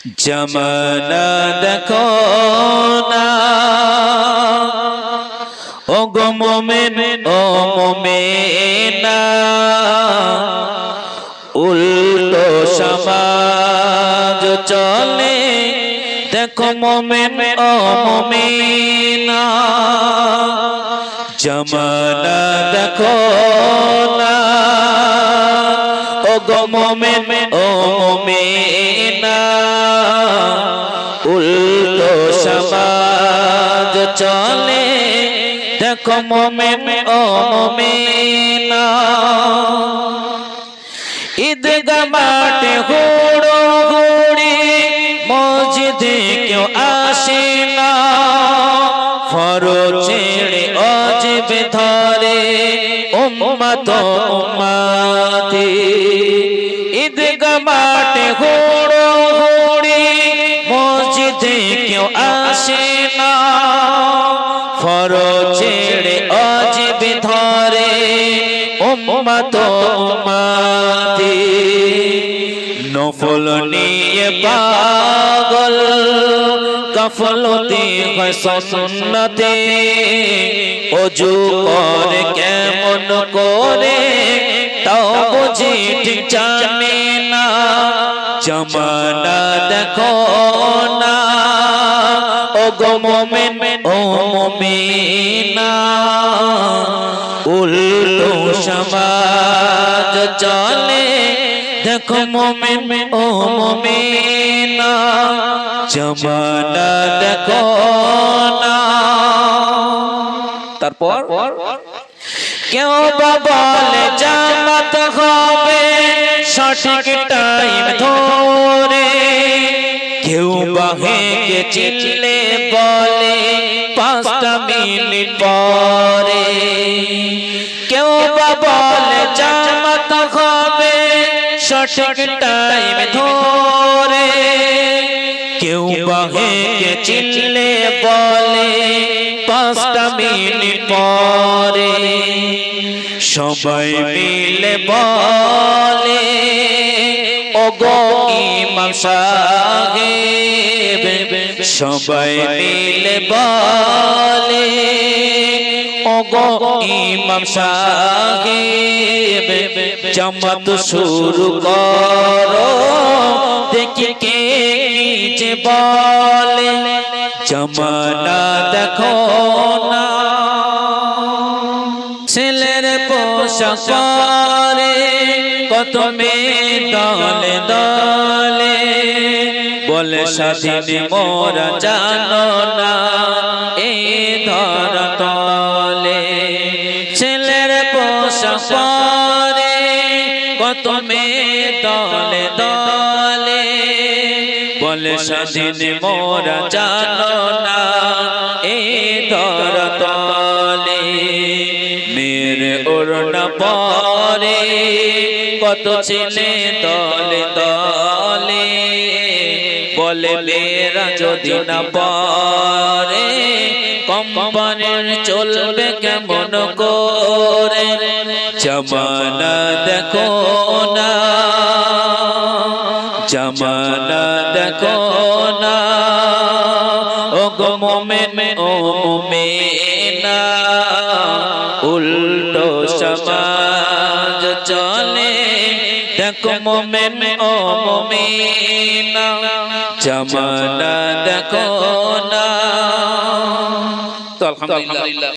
জমানা দেখো না ও গো মুমিন ও মুমিনা, উল্টো সমাজ চলে দেখো মুমিন ও মুমিনা। জমানা দেখো না ও গো মুমিন ও মুমিনা, উল্টো সমাজ চলে দেখো মুমিন ও মুমিনা। ঈদগাহ মাঠে হুড়োহুড়ি মসজিদে কেউ আসে না, ফরজ ছেড়ে ওয়াজিব ধরে উম্মত উম্মতি। ঈদগাহ মাঠে হুড়োহুড়ি মসজিদে কেউ আসে না, ফরজ ছেড়ে ওয়াজিব ধরে উম্মত উম্মতি। নফল নিয়ে পাগল গফলতি হয় সুন্নতে, ওযু করে কেমন করে তাও বুঝি ঠিক জানে না। জমানা দেখো না ও গো মুমিন ও মুমিনা, উল্টো সমাজ চলে দেখো মুমিন ও মুমিনা। জমানা দেখো না। তারপর কেউ বা বলে জামাত হবে সঠিক টাইম ধরে, কেউ বা হেঁকে চিল্লে বলে 5টা মিনিট পরে। কেউ বা বলে জামাত হবে সঠিক টাইম ধরে, কেউ বা হেঁকে চিল্লে বলে 5টা মিনিট পরে। সবাই মিলে বলে ওগো ইমাম সাহেব, সবাই মিলে বলে ওগো ইমাম সাহেব, জামাত শুরু করো দেখি কে যে বলে। জমানা দেখো না। ছেলের পোশাক পরে কত মেয়ে দলে দলে, বলে স্বাধীন মোরা জানো না এই ধরাতলে। ছেলের পোশাক পরে কত মেয়ে দলে দলে, বলে স্বাধীন মোরা জানো না এই ধরাতলে। মেয়ের ওড়না পরে কত ছেলে দলে দলে, বলে মেয়েরা যদি না পরে কোম্পানির চলবে কেমন করে। জমানা দেখো না, জমানা দেখো না ও গো মুমিন ও মুমিনা, উল্টো সমাজ চলে দেখো মুমিন ও মুমিনা। জমানা দেখো না। তো আলহামদুলিল্লাহ।